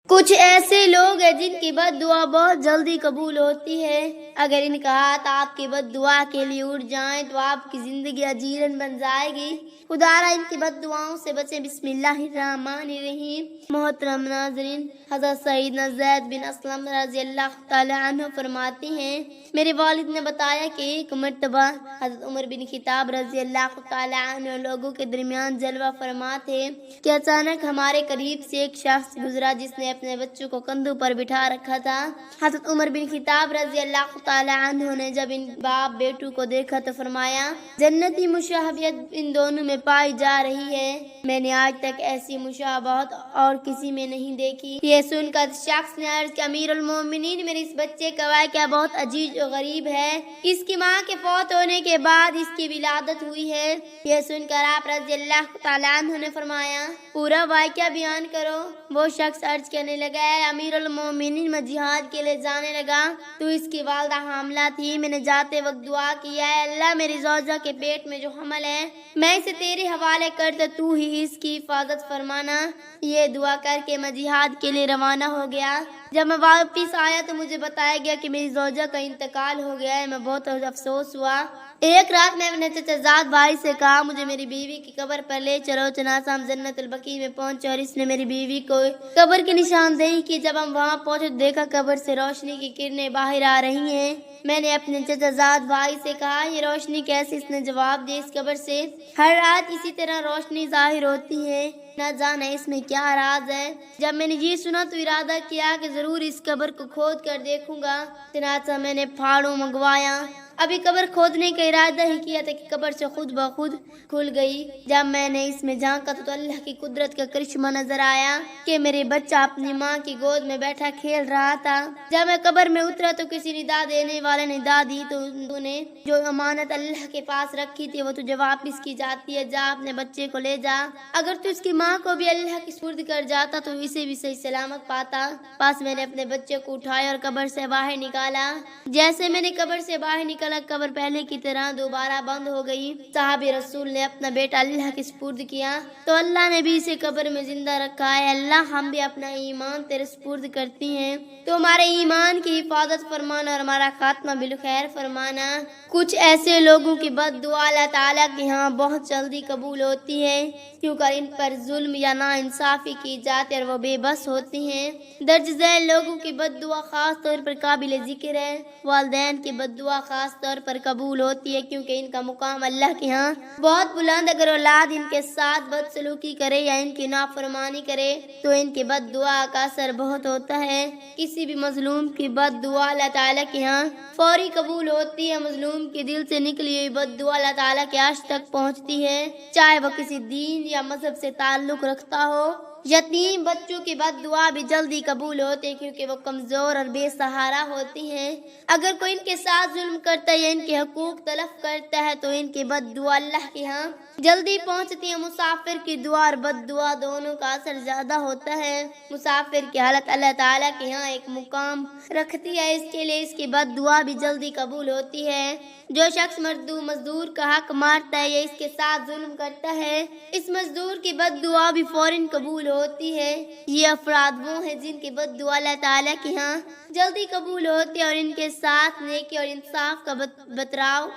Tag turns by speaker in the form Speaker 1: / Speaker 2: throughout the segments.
Speaker 1: کچھ ایسے لوگ ہیں جن کی بد دعا بہت جلدی قبول ہوتی ہے۔ اگر ان کا ہاتھ آپ کی بد دعا کے لیے اٹھ جائیں تو آپ کی زندگی اجیرن بن جائے گی۔ خدا را ان کی بد دعاؤں سے بچیں۔ بسم اللہ الرحمن الرحیم۔ محترم ناظرین، حضرت سیدنا زید بن اسلم رضی اللہ تعالی عنہ فرماتے ہیں، میرے والد نے بتایا کہ ایک مرتبہ حضرت عمر بن خطاب رضی اللہ تعالی عنہ لوگوں کے درمیان جلوہ فرما تھے کہ اچانک ہمارے قریب سے ایک شخص گزرا جس نے اپنے بچوں کو کندھوں پر بٹھا رکھا تھا۔ حضرت عمر بن خطاب رضی اللہ تعالی عنہ نے جب ان باپ بیٹوں کو دیکھا تو فرمایا، جنتی مشابہت ان دونوں میں پائی جا رہی ہے، میں نے آج تک ایسی مشابہت اور کسی میں نہیں دیکھی۔ یہ سن کر شخص نے عرض کیا، امیر المومنین، میرے اس بچے کا واقعہ بہت عجیب و غریب ہے، اس کی ماں کے فوت ہونے کے بعد اس کی ولادت ہوئی ہے۔ یہ سن کر آپ رضی اللہ تعالی عنہ نے فرمایا، پورا واقعہ بیان کرو۔ وہ شخص عرض کرنے لگا، اے امیر المومنین، میں جہاد کے لیے جانے لگا تو اس کی والدہ حاملہ تھی۔ میں نے جاتے وقت دعا کی، اے اللہ، میری زوجہ کے پیٹ میں جو حمل ہے میں اسے تیرے حوالے کرتا، تو ہی اس کی حفاظت فرمانا۔ یہ دعا کر کے میں جہاد کے لیے روانہ ہو گیا۔ جب میں واپس آیا تو مجھے بتایا گیا کہ میری زوجہ کا انتقال ہو گیا ہے۔ میں بہت افسوس ہوا۔ ایک رات میں اپنے چچا زاد بھائی سے کہا، مجھے میری بیوی کی قبر پر لے چلو۔ چنانچہ ہم جنت البقیع میں پہنچے اور اس نے میری بیوی کو قبر کی نشاندہی کی۔ جب ہم وہاں پہنچے تو دیکھا قبر سے روشنی کی کرنیں باہر آ رہی ہیں۔ میں نے اپنے چچا زاد بھائی سے کہا، یہ روشنی کیسے؟ اس نے جواب دیا، اس قبر سے ہر رات اسی طرح روشنی ظاہر ہوتی ہے، نہ جانے اس میں کیا راز ہے۔ جب میں نے یہ سنا تو ارادہ کیا کہ ضرور اس قبر کو کھود کر دیکھوں گا۔ چنانچہ میں نے پھاڑوں منگوایا۔ ابھی قبر کھودنے کا ارادہ ہی کیا تھا کہ قبر سے خود بخود کھل گئی۔ جب میں نے اس میں جھانکا تو اللہ کی قدرت کا کرشمہ نظر آیا کہ میرے بچہ اپنی ماں کی گود میں بیٹھا کھیل رہا تھا۔ جب میں قبر میں اترا تو کسی ندا دینے والے نے ندا دی، تو انہوں نے جو امانت اللہ کے پاس رکھی تھی وہ تجھے واپس کی جاتی ہے، جا اپنے بچے کو لے جا۔ اگر تو اس کی ماں کو بھی اللہ کی سپرد کر جاتا تو اسے بھی صحیح سلامت پاتا۔ پاس میں نے اپنے بچے کو اٹھایا اور قبر سے باہر نکالا۔ جیسے میں نے قبر سے باہر نکالا، قبر پہلے کی طرح دوبارہ بند ہو گئی۔ صحابی رسول نے اپنا بیٹا اللہ کے سپرد کیا تو اللہ نے بھی اسے قبر میں زندہ رکھا ہے۔ اللہ، ہم بھی اپنا ایمان تیرے سپرد کرتی ہیں، تو ہمارے ایمان کی حفاظت فرمانا اور ہمارا خاتمہ بالخیر فرمانا۔ کچھ ایسے لوگوں کی بد دعا اللہ تعالیٰ کے ہاں بہت جلدی قبول ہوتی ہے، کیونکہ ان پر ظلم یا نا انصافی کی جاتی ہے اور وہ بے بس ہوتی ہیں۔ درج ذیل لوگوں کی بد دعا خاص طور پر قابل ذکر ہے۔ والدین کی بد دعا خاص طور پر قبول ہوتی ہے کیونکہ ان کا مقام اللہ کے ہاں بہت بلند۔ اگر اولاد ان کے ساتھ بد سلوکی کرے یا ان کی نافرمانی کرے تو ان کی بد دعا کا اثر بہت ہوتا ہے۔ کسی بھی مظلوم کی بد دعا اللہ تعالیٰ کے ہاں فوری قبول ہوتی ہے۔ مظلوم کے دل سے نکلی ہوئی بد دعا اللہ تعالیٰ کے عرش تک پہنچتی ہے، چاہے وہ کسی دین یا مذہب سے تعلق رکھتا ہو۔ یتیم بچوں کی بد دعا بھی جلدی قبول ہوتی ہے کیونکہ وہ کمزور اور بے سہارا ہوتی ہیں۔ اگر کوئی ان کے ساتھ ظلم کرتا ہے یا ان کے حقوق تلف کرتا ہے تو ان کی بد دعا اللہ کے ہاں جلدی پہنچتی ہے۔ مسافر کی دعا اور بد دعا دونوں کا اثر زیادہ ہوتا ہے۔ مسافر کی حالت اللہ تعالیٰ کے ہاں ایک مقام رکھتی ہے، اس کے لیے اس کی بد دعا بھی جلدی قبول ہوتی ہے۔ جو شخص مزدور کا حق مارتا ہے یا اس کے ساتھ ظلم کرتا ہے، اس مزدور کی بد دعا بھی فوراً قبول ہوتی ہے۔ یہ افراد وہ ہیں جن کی بد دعا اللہ تعالیٰ کے ہاں جلدی قبول ہوتی ہے اور ان کے ساتھ نیکی اور انصاف کا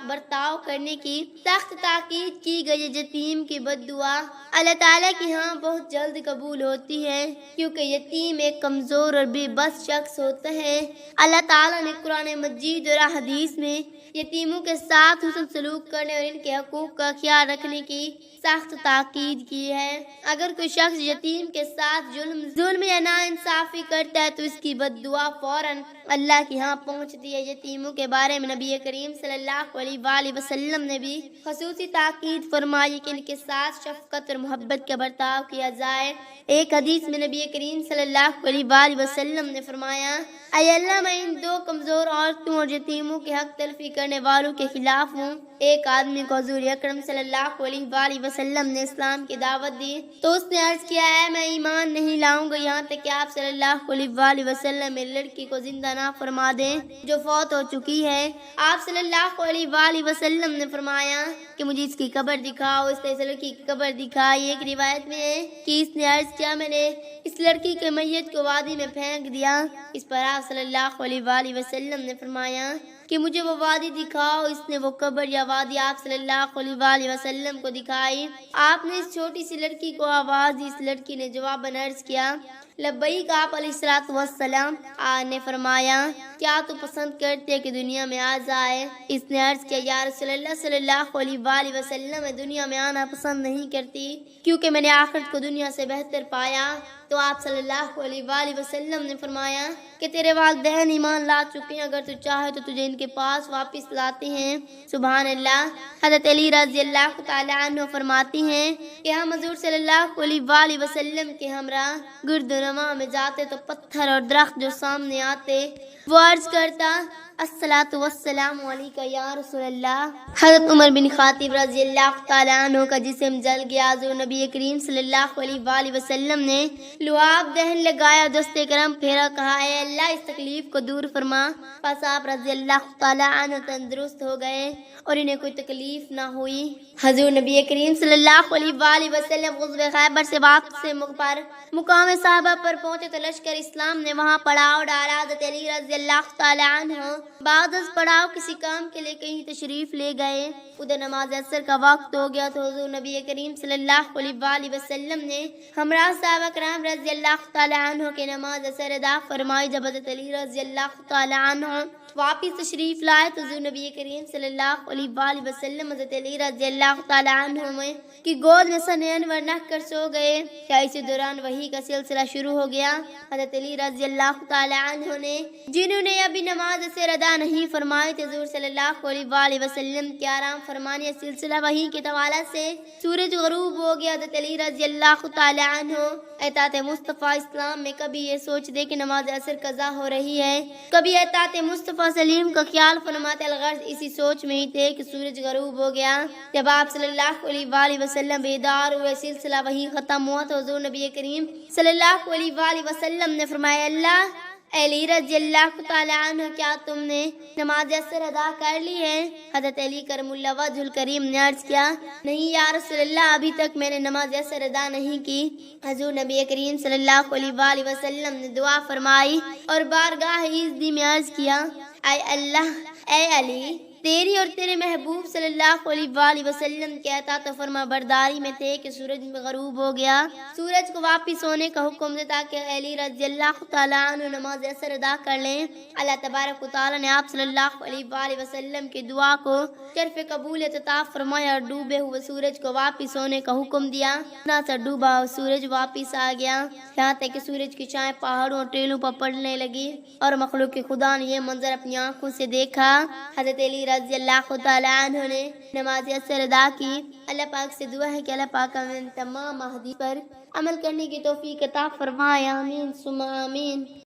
Speaker 1: برتاؤ کرنے کی سخت تاکید کی گئی ہے۔ یتیم کی بد دعا اللہ تعالیٰ کے ہاں بہت جلد قبول ہوتی ہے کیونکہ یتیم ایک کمزور اور بے بس شخص ہوتا ہے۔ اللہ تعالیٰ نے قرآن مجید اور حدیث میں یتیموں کے ساتھ حسن سلوک کرنے اور ان کے حقوق کا خیال رکھنے کی سخت تاکید کی ہے۔ اگر کوئی شخص یتیم کے ساتھ ظلم یا ناانصافی کرتا ہے تو اس کی بد دعا فوراً اللہ کے ہاں پہنچتی ہے۔ یتیموں کے بارے میں نبی کریم صلی اللہ علیہ وآلہ وسلم نے بھی خصوصی تاکید فرمائی کہ ان کے ساتھ شفقت اور محبت کا برتاؤ کیا جائے۔ ایک حدیث میں نبی کریم صلی اللہ علیہ وآلہ وسلم نے فرمایا، اے اللہ میں ان دو کمزور عورتوں اور یتیموں کے حق تلفی کرنے والوں کے خلاف ہوں۔ ایک آدمی کو حضور اکرم صلی اللہ علیہ وآلہ وسلم نے اسلام کی دعوت دی تو اس نے عرض کیا ہے میں ایمان نہیں لاؤں گا یہاں تک کہ آپ صلی اللہ علیہ وآلہ وسلم میں لڑکی کو زندہ نہ فرما دیں جو فوت ہو چکی ہے۔ آپ صلی اللہ علیہ وآلہ وسلم نے فرمایا کہ مجھے اس کی قبر دکھاؤ۔ اس نے اس لڑکی کی قبر دکھائی۔ ایک روایت میں ہے کہ اس نے عرض کیا میں نے اس لڑکی کے میت کو وادی میں پھینک دیا۔ اس پر آپ صلی اللہ علیہ وآلہ وسلم نے فرمایا کہ مجھے وہ وادی دکھاؤ۔ اس نے وہ قبر یا وادی آپ صلی اللہ علیہ وآلہ وسلم کو دکھائی۔ آپ نے اس چھوٹی سی لڑکی کو آواز دی۔ اس لڑکی نے جواباً عرض کیا لبیک آپ علیہ الصلوۃ والسلام۔ آپ نے فرمایا کیا تو پسند کرتے کہ دنیا میں آ جائے؟ اس نے عرض کیا یا رسول اللہ صلی اللہ علیہ وآلہ وسلم میں دنیا میں آنا پسند نہیں کرتی کیونکہ میں نے آخرت کو دنیا سے بہتر پایا۔ تو آپ صلی اللہ علیہ وآلہ وسلم نے فرمایا کہ تیرے والدین ایمان لا چکے ہیں، اگر تو چاہے تو تجھے ان کے پاس واپس لاتے ہیں۔ سبحان اللہ۔ حضرت علی رضی اللہ تعالی عنہ فرماتی ہیں کہ ہم حضور صلی اللہ علیہ وآلہ وسلم کے ہمراہ گرد و نواح میں جاتے تو پتھر اور درخت جو سامنے آتے وہ عرض کرتا الصلاۃ والسلام علیک یا رسول اللہ۔ حضرت عمر بن خطاب رضی اللہ تعالیٰ عنہ کا جسم جل گیا۔ حضور نبی کریم صلی اللہ علیہ وآلہ وسلم نے لعاب دہن لگایا، دست کرم پھیرا، کہا اے اللہ اس تکلیف کو دور فرما۔ پس آپ رضی اللہ تعالیٰ عنہ تندرست ہو گئے اور انہیں کوئی تکلیف نہ ہوئی۔ حضور نبی کریم صلی اللہ علیہ وآلہ وسلم غزوہ خیبر سے واپس پر مقام صحابہ پر پہنچے تو لشکر اسلام نے وہاں پڑاؤ ڈالا۔ حضرت علی رضی اللہ تعالیٰ عنہ بعد از پڑاؤ کسی کام کے لیے کہیں تشریف لے گئے۔ ادھر نماز عصر کا وقت ہو گیا تو حضور نبی کریم صلی اللہ علیہ وآلہ وسلم نے ہمراہ صحابہ کرام رضی اللہ تعالیٰ عنہ کے نماز عصر ادا فرمائی۔ جب حضرت علی رضی اللہ تعالیٰ عنہ واپس تشریف لائے تو حضور نبی کریم صلی اللہ علیہ وآلہ وسلم حضرت علی رضی اللہ تعالیٰ عنہ میں کی گود میں سن انور رکھ کر سو گئے۔ کیا اسی دوران وحی کا سلسلہ شروع ہو گیا؟ حضرت علی رضی اللہ تعالیٰ عنہ نے جنہوں نے ابھی نماز عصر ادا نہیں فرمائی تھے حضور صلی اللہ علیہ وآلہ وسلم کے آرام فرمانے سلسلہ وحی کے حوالے سے سورج غروب ہو گیا۔ حضرت علی رضی اللہ تعالیٰ عنہ اطاعت مصطفیٰ اسلام میں کبھی یہ سوچ دے کہ نماز عصر قضا ہو رہی ہے، کبھی اطاعت مصطفیٰ سلیم کا خیال فرماتے الغرض اسی سوچ میں ہی تھے کہ سورج غروب ہو گیا۔ جب آپ صلی اللہ علیہ وآلہ وسلم بیدار ہوئے سلسلہ وحی ختم ہوا تو حضور نبی کریم صلی اللہ علیہ وآلہ وسلم نے فرمایا اللہ علی رضی اللہ تعالیٰ عنہ کیا تم نے نماز عصر ادا کر لی ہے؟ حضرت علی کرم اللہ وجہ الکریم نے عرض کیا نہیں یا رسول اللہ ابھی تک میں نے نماز عصر ادا نہیں کی۔ حضور نبی کریم صلی اللہ علیہ وآلہ وسلم نے دعا فرمائی اور بارگاہ عزت میں عرض کیا اے اللہ اے علی تیری اور تیرے محبوب صلی اللہ علیہ وآلہ وسلم کے اطاعت و فرما برداری میں تھے کہ سورج غروب ہو گیا، سورج کو واپس ہونے کا حکم دے تاکہ علی رضی اللہ تعالیٰ عنہ نماز عصر ادا کر لیں۔ اللہ تبارک و تعالیٰ نے آپ صلی اللہ علیہ وآلہ وسلم کی دعا کو شرف قبولیت عطا فرمایا اور ڈوبے ہوئے سورج کو واپس ہونے کا حکم دیا۔ نہ سا ڈوبا سورج واپس آ گیا، یہاں تک کہ سورج کی چائے پہاڑوں اور ٹیلوں پر پڑنے لگی اور مخلوق خدا نے یہ منظر اپنی آنکھوں سے دیکھا۔ حضرت علی رضی اللہ تعالیٰ عنہ نے نماز عصر ادا کی۔ اللہ پاک سے دعا ہے کہ اللہ پاک ہمیں تمام احادیث پر عمل کرنے کی توفیق عطا فرمائے، آمین ثم آمین۔